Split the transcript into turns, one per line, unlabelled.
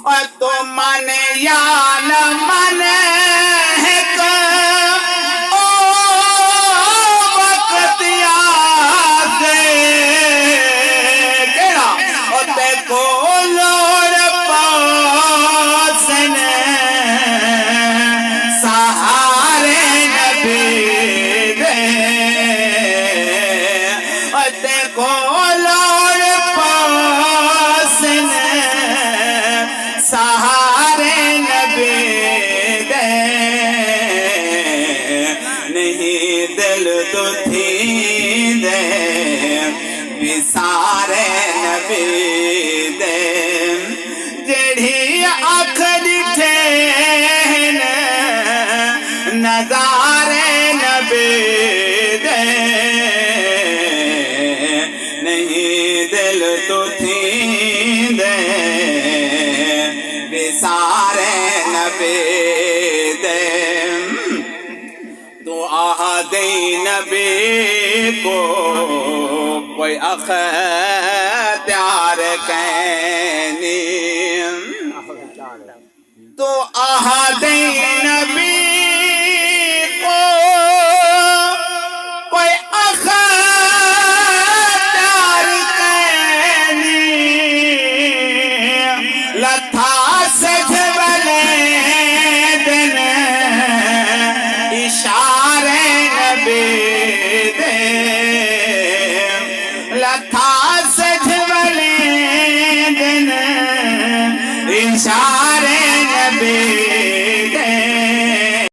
اور تو من یا نہ من ہے کہ او وقت یاد کیڑا اور تے کو لوڑ پاسن سہارے نبی دے اور تے کو لوڑ پاسن سہارے نبی دے نہیں دل تو تھی دے بسارے نبی دے جڑی اکھ ڈٹھے نظارے نبی دے نہیں دل تو تھی دے بسارے نبی دے تو آہدی نبی کو کوئی اختیار کہنی تو آہدی